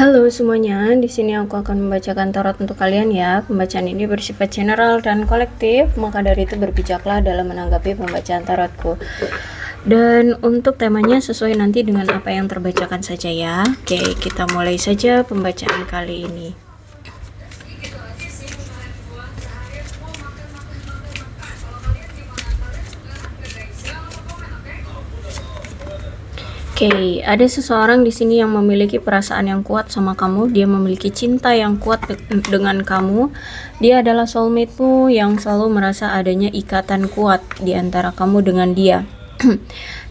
Halo semuanya, di sini aku akan membacakan tarot untuk kalian ya. Pembacaan ini bersifat general dan kolektif, maka dari itu berbijaklah dalam menanggapi pembacaan tarotku. Dan untuk temanya sesuai nanti dengan apa yang terbacakan saja ya. Oke, kita mulai saja pembacaan kali ini. Oke, ada seseorang di sini yang memiliki perasaan yang kuat sama kamu. Dia memiliki cinta yang kuat dengan kamu. Dia adalah soulmate-mu yang selalu merasa adanya ikatan kuat di antara kamu dengan dia.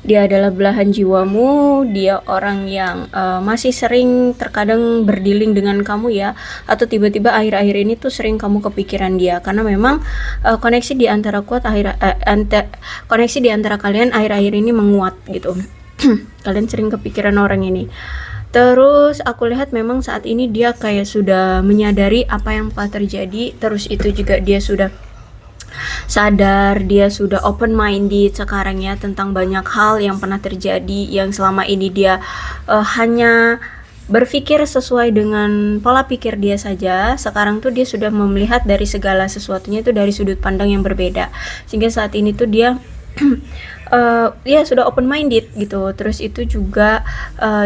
Dia adalah belahan jiwamu. Dia orang yang masih sering terkadang berdealing dengan kamu ya, atau tiba-tiba akhir-akhir ini tuh sering kamu kepikiran dia karena memang koneksi di antara koneksi di antara kalian akhir-akhir ini menguat gitu. Kalian sering kepikiran orang ini. Terus aku lihat memang saat ini dia kayak sudah menyadari apa yang telah terjadi. Terus itu juga dia sudah sadar, dia sudah open minded sekarang ya tentang banyak hal yang pernah terjadi, yang selama ini dia hanya berpikir sesuai dengan pola pikir dia saja. Sekarang tuh dia sudah melihat dari segala sesuatunya itu dari sudut pandang yang berbeda, sehingga saat ini tuh dia ya sudah open minded gitu. Terus itu juga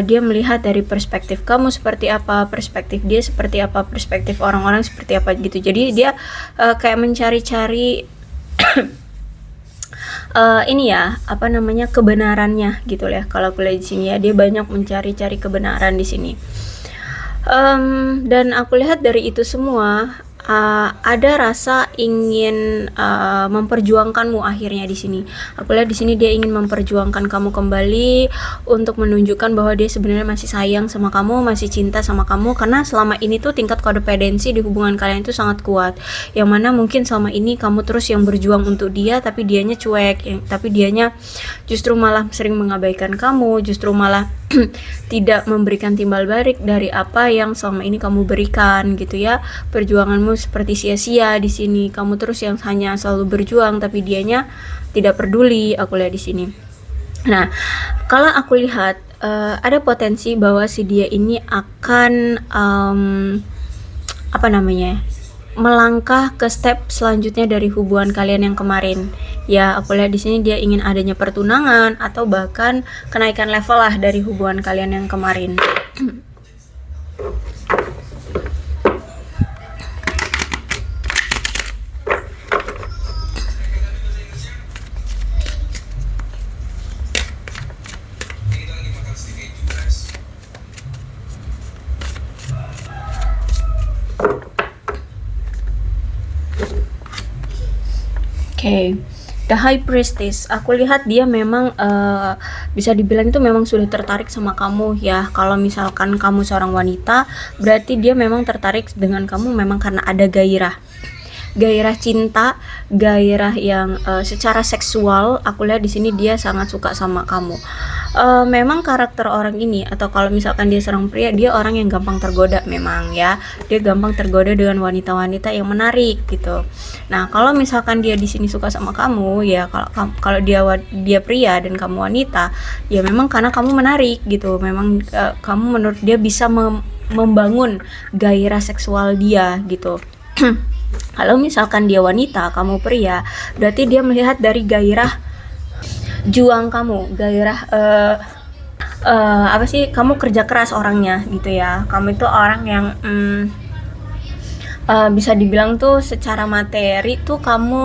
dia melihat dari perspektif kamu seperti apa, perspektif dia seperti apa, perspektif orang-orang seperti apa gitu. Jadi dia kayak mencari-cari ini ya, apa namanya, kebenarannya gitu ya. Kalau aku lihat di sini ya, dia banyak mencari-cari kebenaran di sini. Dan aku lihat dari itu semua ada rasa ingin memperjuangkanmu akhirnya di sini. Aku lihat di sini dia ingin memperjuangkan kamu kembali untuk menunjukkan bahwa dia sebenarnya masih sayang sama kamu, masih cinta sama kamu, karena selama ini tuh tingkat kodependensi di hubungan kalian itu sangat kuat. Yang mana mungkin selama ini kamu terus yang berjuang untuk dia, tapi dianya cuek, tapi dianya justru malah sering mengabaikan kamu, justru malah tidak memberikan timbal balik dari apa yang selama ini kamu berikan gitu ya. Perjuanganmu seperti sia-sia di sini. Kamu terus yang hanya selalu berjuang tapi dianya tidak peduli, aku lihat di sini. Nah, kalau aku lihat ada potensi bahwa si dia ini akan apa namanya? Melangkah ke step selanjutnya dari hubungan kalian yang kemarin. Ya, aku lihat di sini dia ingin adanya pertunangan atau bahkan kenaikan level lah dari hubungan kalian yang kemarin. Okay. The High Priestess, aku lihat dia memang bisa dibilang itu memang sudah tertarik sama kamu ya. Kalau misalkan kamu seorang wanita, berarti dia memang tertarik dengan kamu memang karena ada gairah cinta, gairah yang secara seksual. Aku lihat di sini dia sangat suka sama kamu. Memang karakter orang ini, atau kalau misalkan dia seorang pria, dia orang yang gampang tergoda memang ya. Dia gampang tergoda dengan wanita-wanita yang menarik gitu. Nah, kalau misalkan dia di sini suka sama kamu ya, kalau dia pria dan kamu wanita, ya memang karena kamu menarik gitu. Memang kamu menurut dia bisa membangun gairah seksual dia gitu. Kalau misalkan dia wanita, kamu pria, berarti dia melihat dari gairah juang kamu, gairah apa sih, kamu kerja keras orangnya gitu ya. Kamu itu orang yang bisa dibilang tuh secara materi tuh kamu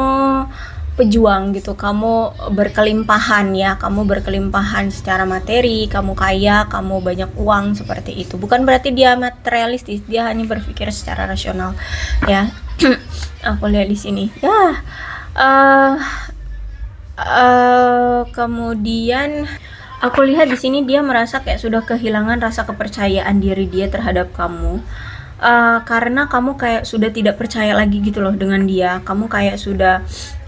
pejuang gitu, kamu berkelimpahan ya, kamu berkelimpahan secara materi, kamu kaya, kamu banyak uang seperti itu. Bukan berarti dia materialistis, dia hanya berpikir secara rasional ya. Aku lihat di sini ya. Kemudian aku lihat di sini dia merasa kayak sudah kehilangan rasa kepercayaan diri dia terhadap kamu. Karena kamu kayak sudah tidak percaya lagi gitu loh dengan dia. Kamu kayak sudah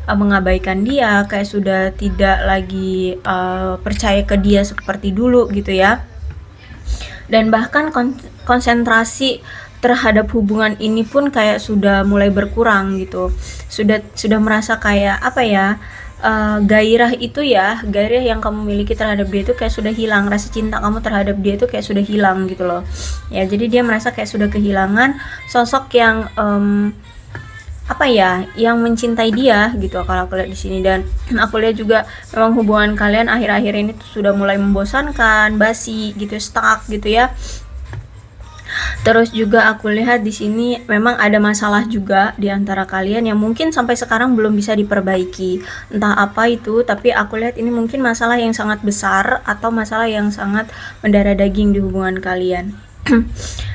mengabaikan dia, kayak sudah tidak lagi percaya ke dia seperti dulu gitu ya. Dan bahkan konsentrasi terhadap hubungan ini pun kayak sudah mulai berkurang gitu. Sudah merasa kayak apa ya, gairah itu ya, gairah yang kamu miliki terhadap dia itu kayak sudah hilang, rasa cinta kamu terhadap dia itu kayak sudah hilang gitu loh ya. Jadi dia merasa kayak sudah kehilangan sosok yang apa ya, yang mencintai dia gitu kalau aku lihat di sini. Dan aku lihat juga memang hubungan kalian akhir-akhir ini tuh sudah mulai membosankan, basi gitu, stuck gitu ya. Terus juga aku lihat di sini memang ada masalah juga di antara kalian yang mungkin sampai sekarang belum bisa diperbaiki. Entah apa itu, tapi aku lihat ini mungkin masalah yang sangat besar atau masalah yang sangat mendarah daging di hubungan kalian.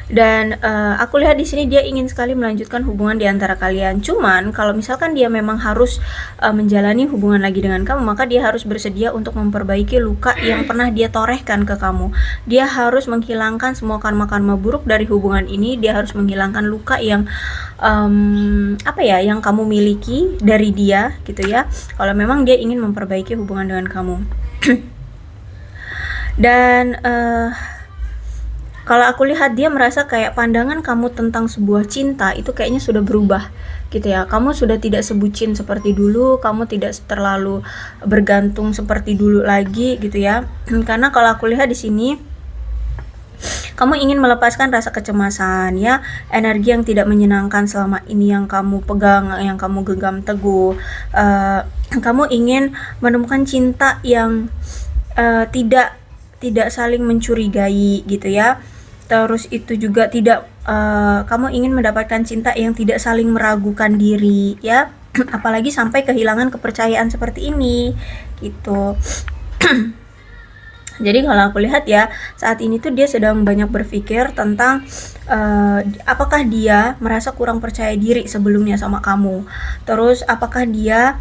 Dan aku lihat di sini dia ingin sekali melanjutkan hubungan di antara kalian. Cuman kalau misalkan dia memang harus menjalani hubungan lagi dengan kamu, maka dia harus bersedia untuk memperbaiki luka yang pernah dia torehkan ke kamu. Dia harus menghilangkan semua karma-karma buruk dari hubungan ini. Dia harus menghilangkan luka yang apa ya, yang kamu miliki dari dia gitu ya. Kalau memang dia ingin memperbaiki hubungan dengan kamu. Dan kalau aku lihat dia merasa kayak pandangan kamu tentang sebuah cinta itu kayaknya sudah berubah gitu ya. Kamu sudah tidak sebucin seperti dulu, kamu tidak terlalu bergantung seperti dulu lagi gitu ya. Karena kalau aku lihat di sini kamu ingin melepaskan rasa kecemasan ya, energi yang tidak menyenangkan selama ini yang kamu pegang, yang kamu genggam teguh. Kamu ingin menemukan cinta yang tidak saling mencurigai gitu ya. Terus itu juga tidak kamu ingin mendapatkan cinta yang tidak saling meragukan diri ya. Apalagi sampai kehilangan kepercayaan seperti ini gitu. Jadi kalau aku lihat ya, saat ini tuh dia sedang banyak berpikir tentang apakah dia merasa kurang percaya diri sebelumnya sama kamu. Terus apakah dia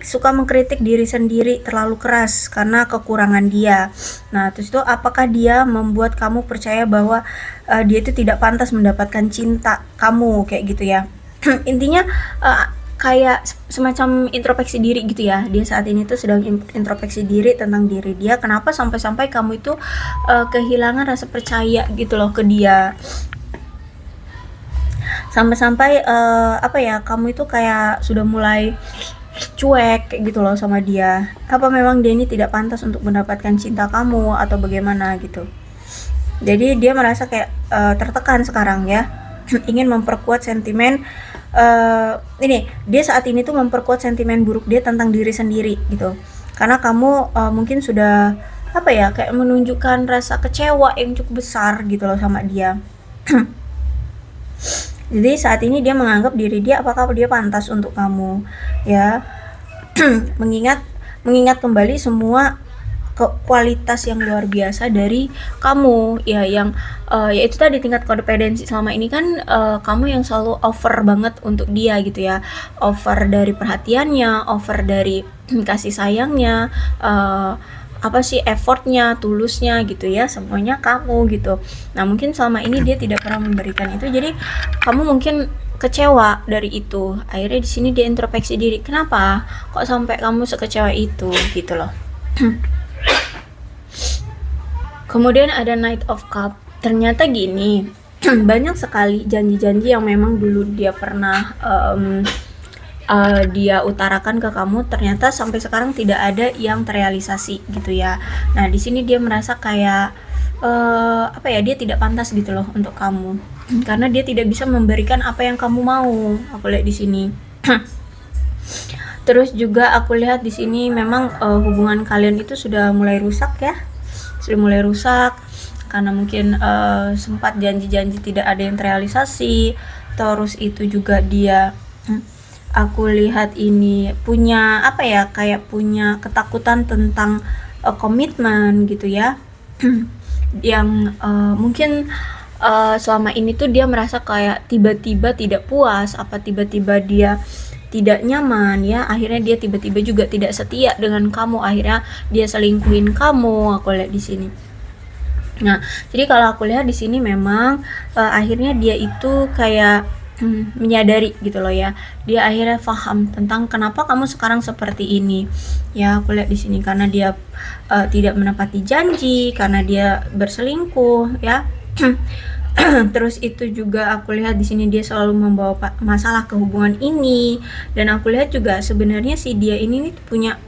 suka mengkritik diri sendiri terlalu keras karena kekurangan dia. Nah, terus itu apakah dia membuat kamu percaya bahwa dia itu tidak pantas mendapatkan cinta kamu kayak gitu ya. Intinya kayak semacam introspeksi diri gitu ya. Dia saat ini tuh sedang introspeksi diri tentang diri dia. Kenapa sampai-sampai kamu itu kehilangan rasa percaya gitu loh ke dia. Sampai-sampai apa ya, kamu itu kayak sudah mulai cuek kayak gitu loh sama dia. Apa memang dia ini tidak pantas untuk mendapatkan cinta kamu atau bagaimana gitu. Jadi dia merasa kayak tertekan sekarang ya. Ingin memperkuat sentimen ini, dia saat ini tuh memperkuat sentimen buruk dia tentang diri sendiri gitu. Karena kamu mungkin sudah apa ya, kayak menunjukkan rasa kecewa yang cukup besar gitu loh sama dia. Jadi saat ini dia menganggap diri dia apakah dia pantas untuk kamu ya. mengingat kembali semua kualitas yang luar biasa dari kamu ya, yang yaitu tadi tingkat kodependensi selama ini kan kamu yang selalu over banget untuk dia gitu ya, over dari perhatiannya, over dari kasih sayangnya, apa sih effortnya, tulusnya gitu ya, semuanya kamu gitu. Nah mungkin selama ini dia tidak pernah memberikan itu, jadi kamu mungkin kecewa dari itu. Akhirnya di sini dia introspeksi diri, kenapa kok sampai kamu sekecewa itu gitu loh. Kemudian ada Knight of Cup. Ternyata gini, banyak sekali janji-janji yang memang dulu dia pernah dia utarakan ke kamu, ternyata sampai sekarang tidak ada yang terrealisasi gitu ya. Nah di sini dia merasa kayak apa ya, dia tidak pantas gitu loh untuk kamu, karena dia tidak bisa memberikan apa yang kamu mau. Aku lihat di sini. Terus juga aku lihat di sini memang hubungan kalian itu sudah mulai rusak ya. Sudah mulai rusak karena mungkin sempat janji-janji tidak ada yang terrealisasi. Terus itu juga dia aku lihat ini punya apa ya, kayak punya ketakutan tentang komitmen gitu ya. Yang mungkin selama ini tuh dia merasa kayak tiba-tiba tidak puas, apa tiba-tiba dia tidak nyaman ya, akhirnya dia tiba-tiba juga tidak setia dengan kamu, akhirnya dia selingkuhin kamu. Aku lihat di sini. Nah jadi kalau aku lihat di sini memang akhirnya dia itu kayak menyadari gitu loh ya, dia akhirnya paham tentang kenapa kamu sekarang seperti ini ya. Aku lihat di sini karena dia tidak menepati janji, karena dia berselingkuh ya. Terus itu juga aku lihat di sini dia selalu membawa masalah ke hubungan ini, dan aku lihat juga sebenarnya si dia ini nih punya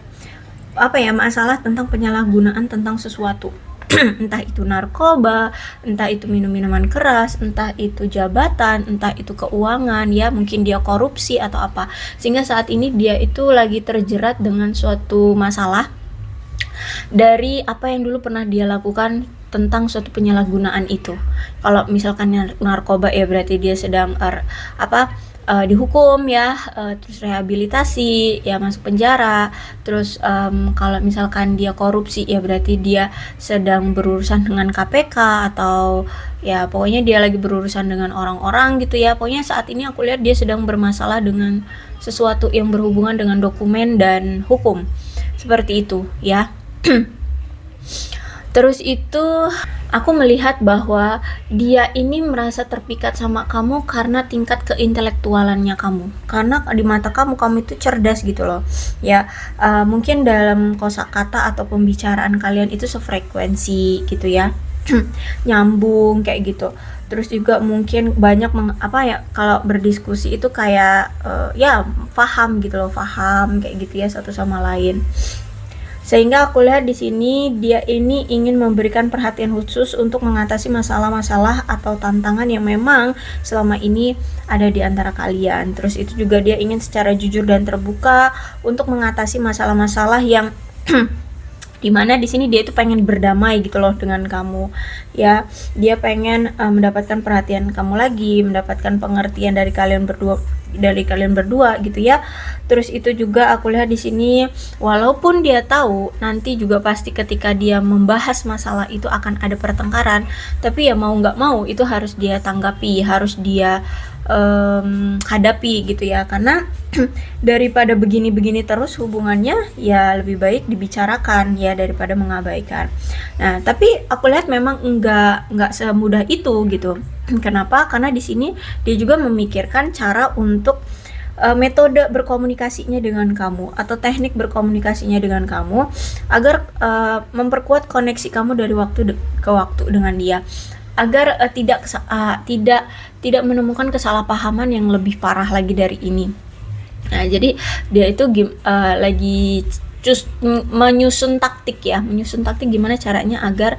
apa ya, masalah tentang penyalahgunaan tentang sesuatu. Entah itu narkoba, entah itu minum-minuman keras, entah itu jabatan, entah itu keuangan, ya mungkin dia korupsi atau apa, sehingga saat ini dia itu lagi terjerat dengan suatu masalah dari apa yang dulu pernah dia lakukan tentang suatu penyalahgunaan itu. Kalau misalkan narkoba, ya berarti dia sedang dihukum ya, terus rehabilitasi ya, masuk penjara. Terus kalau misalkan dia korupsi, ya berarti dia sedang berurusan dengan KPK, atau ya pokoknya dia lagi berurusan dengan orang-orang gitu ya. Pokoknya saat ini aku lihat dia sedang bermasalah dengan sesuatu yang berhubungan dengan dokumen dan hukum, seperti itu ya. Terus itu aku melihat bahwa dia ini merasa terpikat sama kamu karena tingkat keintelektualannya kamu. Karena di mata kamu itu cerdas gitu loh. Ya, mungkin dalam kosakata atau pembicaraan kalian itu sefrekuensi gitu ya. Nyambung kayak gitu. Terus juga mungkin banyak kalau berdiskusi itu kayak ya paham gitu loh, paham kayak gitu ya satu sama lain. Sehingga aku lihat di sini dia ini ingin memberikan perhatian khusus untuk mengatasi masalah-masalah atau tantangan yang memang selama ini ada di antara kalian. Terus itu juga dia ingin secara jujur dan terbuka untuk mengatasi masalah-masalah yang dimana di sini dia itu pengen berdamai gitu loh dengan kamu ya. Dia pengen mendapatkan perhatian kamu lagi, mendapatkan pengertian dari kalian berdua gitu ya. Terus itu juga aku lihat di sini, walaupun dia tahu nanti juga pasti ketika dia membahas masalah itu akan ada pertengkaran, tapi ya mau nggak mau itu harus dia tanggapi, harus dia hadapi gitu ya. Karena daripada begini-begini terus hubungannya, ya lebih baik dibicarakan ya daripada mengabaikan. Nah, tapi aku lihat memang enggak semudah itu gitu. Kenapa? Karena di sini dia juga memikirkan cara untuk metode berkomunikasinya dengan kamu atau teknik berkomunikasinya dengan kamu agar memperkuat koneksi kamu dari waktu ke waktu dengan dia, agar tidak menemukan kesalahpahaman yang lebih parah lagi dari ini. Nah, jadi dia itu lagi menyusun taktik gimana caranya agar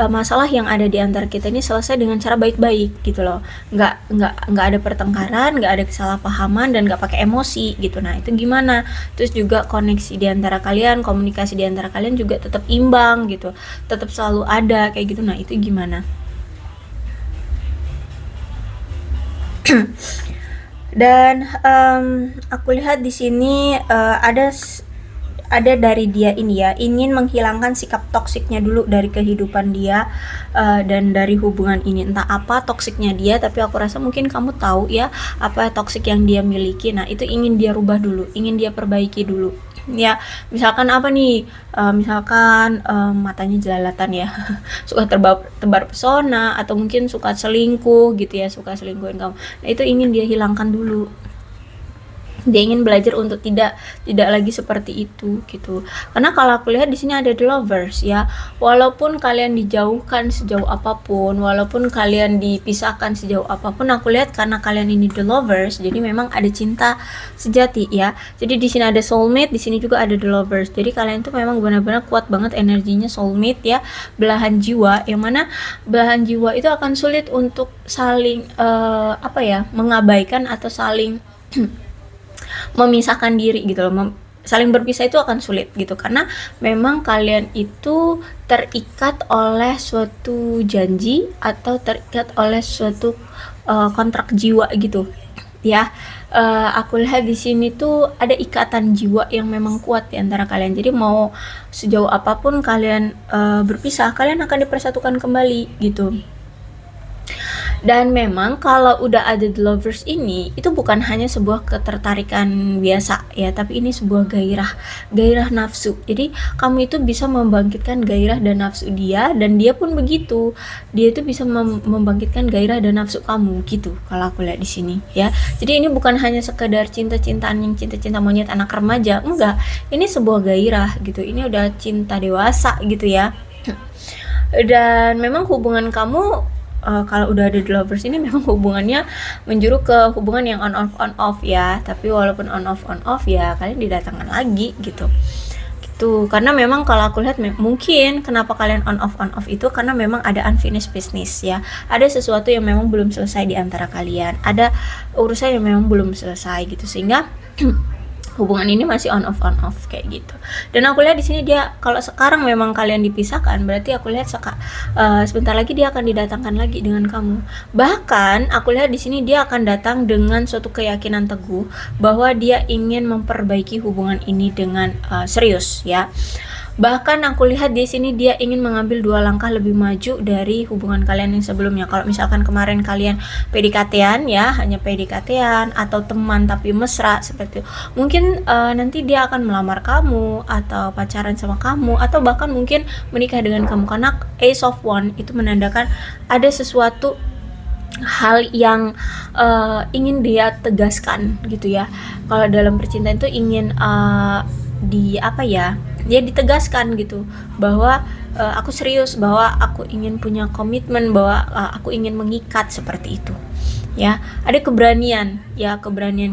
masalah yang ada di antara kita ini selesai dengan cara baik-baik gitu loh, nggak ada pertengkaran, nggak ada kesalahpahaman, dan nggak pakai emosi gitu. Nah, itu gimana. Terus juga koneksi di antara kalian, komunikasi di antara kalian juga tetap imbang gitu, tetap selalu ada kayak gitu. Nah, itu gimana. Dan aku lihat di sini ada dari dia ini ya, ingin menghilangkan sikap toksiknya dulu dari kehidupan dia dan dari hubungan ini. Entah apa toksiknya dia, tapi aku rasa mungkin kamu tahu ya apa toksik yang dia miliki. Nah, itu ingin dia rubah dulu, ingin dia perbaiki dulu ya. Misalkan apa nih, misalkan matanya jelalatan ya, suka tebar pesona, atau mungkin suka selingkuh gitu ya, suka selingkuhin kamu. Nah, itu ingin dia hilangkan dulu. Dia ingin belajar untuk tidak lagi seperti itu gitu. Karena kalau aku lihat di sini ada the lovers ya. Walaupun kalian dijauhkan sejauh apapun, walaupun kalian dipisahkan sejauh apapun, aku lihat karena kalian ini the lovers, jadi memang ada cinta sejati ya. Jadi di sini ada soulmate, di sini juga ada the lovers. Jadi kalian tuh memang benar-benar kuat banget energinya soulmate ya, belahan jiwa, yang mana belahan jiwa itu akan sulit untuk saling mengabaikan atau saling memisahkan diri gitu loh. Saling berpisah itu akan sulit gitu, karena memang kalian itu terikat oleh suatu janji atau terikat oleh suatu kontrak jiwa gitu ya. Aku lihat di sini tuh ada ikatan jiwa yang memang kuat di antara kalian. Jadi mau sejauh apapun kalian berpisah, kalian akan dipersatukan kembali gitu. Dan memang kalau udah ada the lovers ini, itu bukan hanya sebuah ketertarikan biasa ya, tapi ini sebuah gairah nafsu. Jadi kamu itu bisa membangkitkan gairah dan nafsu dia, dan dia pun begitu. Dia itu bisa membangkitkan gairah dan nafsu kamu gitu. Kalau aku lihat di sini ya. Jadi ini bukan hanya sekedar cinta-cintaan yang cinta-cinta monyet anak remaja, enggak. Ini sebuah gairah gitu. Ini udah cinta dewasa gitu ya. Dan memang hubungan kamu kalau udah ada the lovers ini memang hubungannya menjuru ke hubungan yang on off ya, tapi walaupun on off ya kalian didatangkan lagi gitu. Karena memang kalau aku lihat mungkin kenapa kalian on off itu karena memang ada unfinished business ya, ada sesuatu yang memang belum selesai di antara kalian, ada urusan yang memang belum selesai gitu, sehingga hubungan ini masih on off kayak gitu. Dan aku lihat di sini dia, kalau sekarang memang kalian dipisahkan, berarti aku lihat sebentar lagi dia akan didatangkan lagi dengan kamu. Bahkan aku lihat di sini dia akan datang dengan suatu keyakinan teguh bahwa dia ingin memperbaiki hubungan ini dengan serius ya. Bahkan aku lihat di sini dia ingin mengambil 2 langkah lebih maju dari hubungan kalian yang sebelumnya. Kalau misalkan kemarin kalian PDKT-an ya, hanya PDKT-an atau teman tapi mesra seperti itu, mungkin nanti dia akan melamar kamu atau pacaran sama kamu atau bahkan mungkin menikah dengan kamu, karena Ace of Wands itu menandakan ada sesuatu hal yang ingin dia tegaskan gitu ya. Kalau dalam percintaan itu ingin dia ditegaskan gitu bahwa aku serius, bahwa aku ingin punya komitmen, bahwa aku ingin mengikat seperti itu ya. Ada keberanian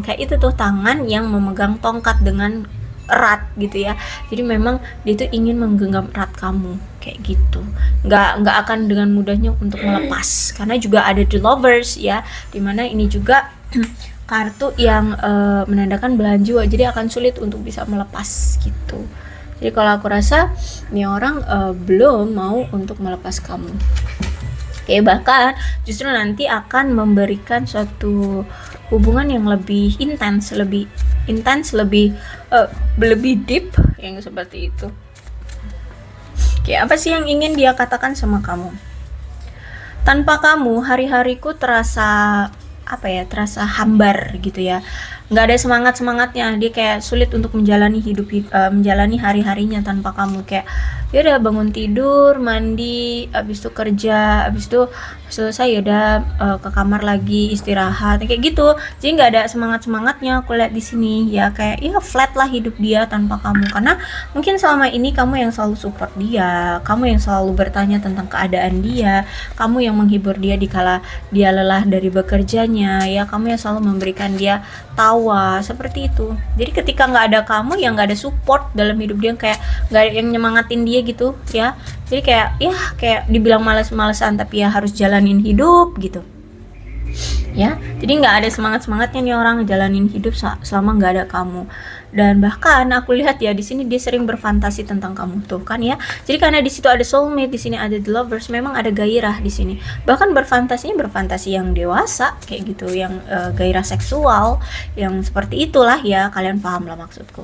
kayak itu tuh, tangan yang memegang tongkat dengan erat gitu ya. Jadi memang dia tuh ingin menggenggam erat kamu kayak gitu, nggak akan dengan mudahnya untuk melepas, karena juga ada the lovers ya, dimana ini juga kartu yang menandakan belahan jiwa, jadi akan sulit untuk bisa melepas gitu. Jadi kalau aku rasa ini orang belum mau untuk melepas kamu. Oke, bahkan justru nanti akan memberikan suatu hubungan yang lebih intens, lebih deep yang seperti itu. Oke, apa sih yang ingin dia katakan sama kamu? Tanpa kamu hari-hariku terasa hambar gitu ya, nggak ada semangatnya, dia kayak sulit untuk menjalani menjalani hari-harinya tanpa kamu. Kayak ya udah bangun tidur, mandi, abis itu kerja, abis itu selesai ya udah ke kamar lagi istirahat kayak gitu. Jadi nggak ada semangatnya aku lihat di sini ya, kayak ya flat lah hidup dia tanpa kamu, karena mungkin selama ini kamu yang selalu support dia, kamu yang selalu bertanya tentang keadaan dia, kamu yang menghibur dia dikala dia lelah dari bekerjanya ya, kamu yang selalu memberikan dia tawa seperti itu. Jadi ketika nggak ada kamu, yang nggak ada support dalam hidup dia, kayak nggak ada yang nyemangatin dia gitu ya, jadi kayak dibilang males-malesan tapi ya harus jalanin hidup gitu ya. Jadi nggak ada semangatnya nih orang ngejalanin hidup selama nggak ada kamu. Dan bahkan aku lihat ya di sini dia sering berfantasi tentang kamu tuh kan ya. Jadi karena di situ ada soulmate, di sini ada the lovers, memang ada gairah di sini. Bahkan berfantasi yang dewasa kayak gitu, yang gairah seksual yang seperti itulah ya, kalian paham lah maksudku.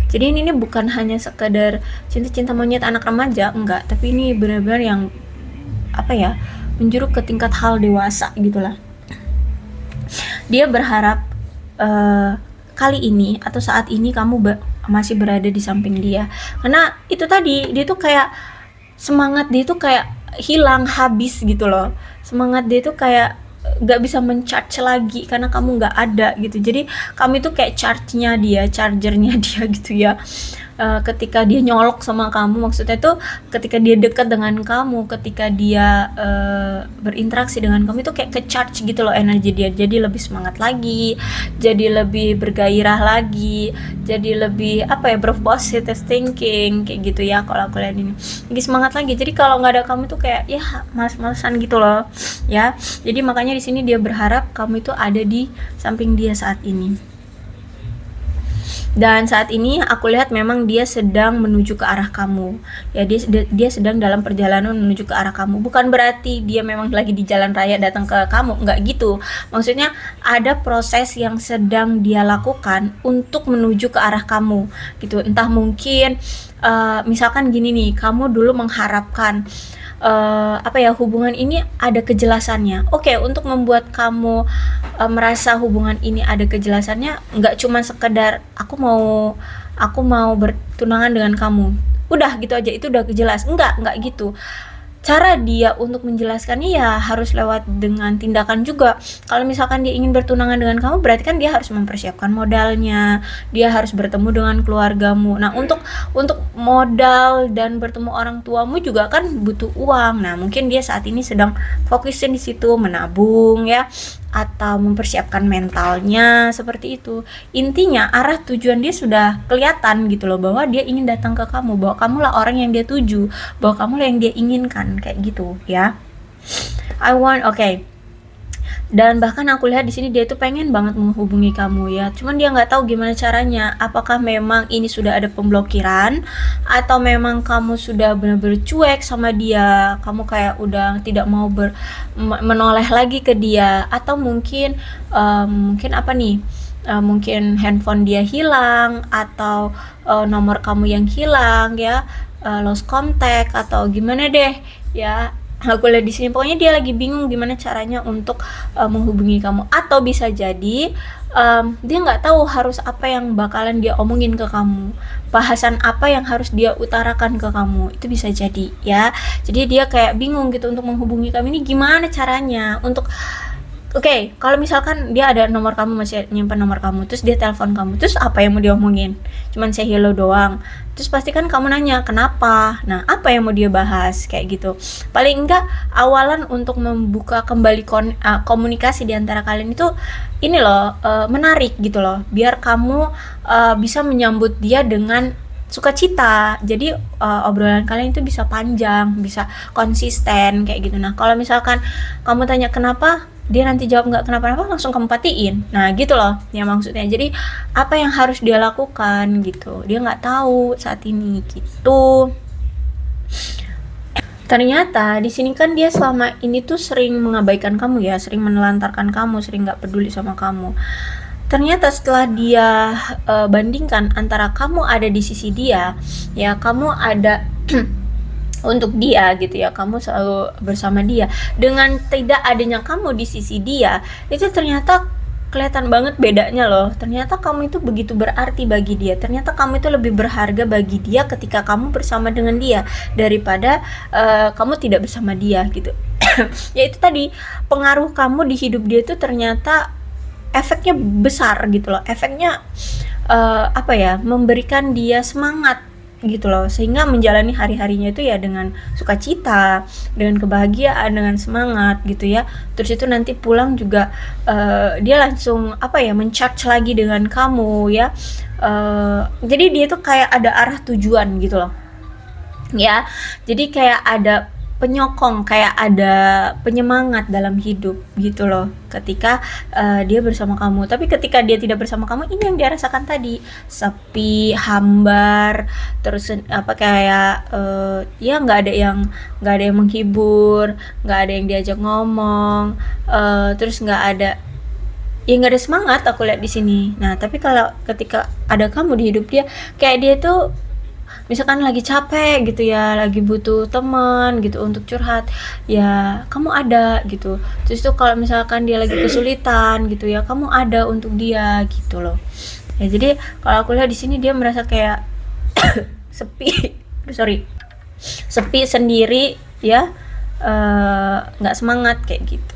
Jadi ini bukan hanya sekedar cinta monyet anak remaja, enggak, tapi ini benar-benar yang menjuruk ke tingkat hal dewasa gitulah. Dia berharap kali ini atau saat ini kamu masih berada di samping dia, karena itu tadi dia tuh kayak semangat dia tuh kayak hilang, habis gitu loh. Semangat dia tuh kayak gak bisa mencharge lagi karena kamu gak ada gitu. Jadi kamu itu kayak chargernya dia gitu ya. Ketika dia nyolok sama kamu, maksudnya tuh ketika dia dekat dengan kamu, ketika dia berinteraksi dengan kamu itu kayak ke-charge gitu loh energi dia, jadi lebih semangat lagi, jadi lebih bergairah lagi, jadi lebih berpositive thinking kayak gitu ya. Kalau aku lihat ini lagi semangat lagi. Jadi kalau nggak ada kamu tuh kayak ya males-malesan gitu loh ya. Jadi makanya di sini dia berharap kamu itu ada di samping dia saat ini. Dan saat ini aku lihat memang dia sedang menuju ke arah kamu ya, dia sedang dalam perjalanan menuju ke arah kamu. Bukan berarti dia memang lagi di jalan raya datang ke kamu, enggak gitu. Maksudnya ada proses yang sedang dia lakukan untuk menuju ke arah kamu gitu. Entah mungkin misalkan gini nih, kamu dulu mengharapkan hubungan ini ada kejelasannya. Oke, untuk membuat kamu merasa hubungan ini ada kejelasannya, nggak cuma sekedar aku mau bertunangan dengan kamu, udah gitu aja itu udah jelas. Enggak gitu. cara dia untuk menjelaskannya ya harus lewat dengan tindakan juga. Kalau misalkan dia ingin bertunangan dengan kamu, berarti kan dia harus mempersiapkan modalnya, dia harus bertemu dengan keluargamu. Nah, untuk modal dan bertemu orang tuamu juga kan butuh uang. Nah, mungkin dia saat ini sedang fokusin di situ, menabung ya, atau mempersiapkan mentalnya seperti itu. Intinya arah tujuan dia sudah kelihatan gitu loh, bahwa dia ingin datang ke kamu, bahwa kamulah orang yang dia tuju, bahwa kamulah yang dia inginkan, kayak gitu ya. Oke. Dan bahkan aku lihat di sini dia tuh pengen banget menghubungi kamu ya, cuman dia nggak tahu gimana caranya. Apakah memang ini sudah ada pemblokiran, atau memang kamu sudah benar-benar cuek sama dia, kamu kayak udah tidak mau menoleh lagi ke dia, atau mungkin mungkin apa nih, mungkin handphone dia hilang, atau nomor kamu yang hilang ya, lost contact atau gimana deh ya. Aku lihat di sini pokoknya dia lagi bingung gimana caranya untuk menghubungi kamu, atau bisa jadi dia nggak tahu harus apa yang bakalan dia omongin ke kamu, bahasan apa yang harus dia utarakan ke kamu, itu bisa jadi ya. Jadi dia kayak bingung gitu untuk menghubungi kamu ini gimana caranya untuk Oke, kalau misalkan dia ada nomor kamu, masih nyimpan nomor kamu, terus dia telepon kamu, terus apa yang mau dia omongin? Cuman say hello doang. Terus pasti kan kamu nanya, kenapa? Nah, apa yang mau dia bahas? Kayak gitu. Paling enggak, awalan untuk membuka kembali komunikasi di antara kalian itu, ini loh, menarik gitu loh. Biar kamu bisa menyambut dia dengan sukacita. Jadi obrolan kalian itu bisa panjang, bisa konsisten kayak gitu. Nah, kalau misalkan kamu tanya kenapa, dia nanti jawab nggak kenapa-napa, langsung kamu patiin. Nah, gitu loh ya maksudnya. Jadi apa yang harus dia lakukan gitu, dia nggak tahu saat ini gitu. Ternyata di sini kan dia selama ini tuh sering mengabaikan kamu ya, sering menelantarkan kamu, sering nggak peduli sama kamu. Ternyata setelah dia bandingkan antara kamu ada di sisi dia, ya kamu ada untuk dia gitu ya, kamu selalu bersama dia, dengan tidak adanya kamu di sisi dia, itu ternyata kelihatan banget bedanya loh. Ternyata kamu itu begitu berarti bagi dia, ternyata kamu itu lebih berharga bagi dia ketika kamu bersama dengan dia daripada kamu tidak bersama dia gitu. Ya itu tadi, pengaruh kamu di hidup dia itu ternyata efeknya besar gitu loh, efeknya memberikan dia semangat gitu loh, sehingga menjalani hari-harinya itu ya dengan sukacita, dengan kebahagiaan, dengan semangat gitu ya. Terus itu nanti pulang juga dia langsung mencharge lagi dengan kamu ya. Jadi dia tuh kayak ada arah tujuan gitu loh ya, jadi kayak ada penyokong, kayak ada penyemangat dalam hidup gitu loh ketika dia bersama kamu. Tapi ketika dia tidak bersama kamu, ini yang dia rasakan tadi, sepi, hambar, terus ya nggak ada yang menghibur, nggak ada yang diajak ngomong, terus nggak ada semangat aku lihat di sini. Nah, tapi kalau ketika ada kamu di hidup dia, kayak dia tuh misalkan lagi capek gitu ya, lagi butuh teman gitu untuk curhat, ya kamu ada gitu. Terus tuh kalau misalkan dia lagi kesulitan gitu ya, kamu ada untuk dia gitu loh. Ya jadi kalau aku lihat di sini dia merasa kayak sepi, sepi sendiri ya, nggak semangat kayak gitu.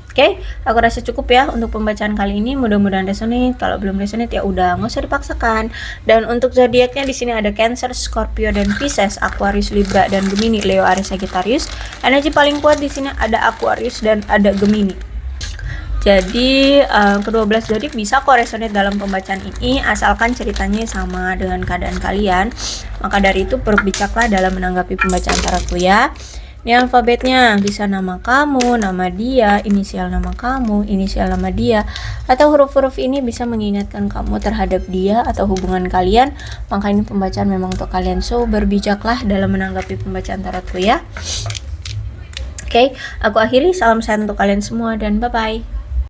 Oke, aku rasa cukup ya untuk pembacaan kali ini. Mudah-mudahan resonate. Kalau belum resonate ya udah, nggak usah dipaksakan. Dan untuk zodiaknya di sini ada Cancer, Scorpio dan Pisces, Aquarius, Libra dan Gemini, Leo, Aries, Sagittarius. Energi paling kuat di sini ada Aquarius dan ada Gemini. Jadi kedua belas zodiak bisa kok resonate dalam pembacaan ini, asalkan ceritanya sama dengan keadaan kalian. Maka dari itu berbijaklah dalam menanggapi pembacaan tarotku ya. Ini alfabetnya bisa nama kamu, nama dia, inisial nama kamu, inisial nama dia, atau huruf-huruf ini bisa mengingatkan kamu terhadap dia atau hubungan kalian. Maka ini pembacaan memang untuk kalian, so berbijaklah dalam menanggapi pembacaan tarotku ya. Oke, aku akhiri, salam sehat untuk kalian semua dan bye-bye.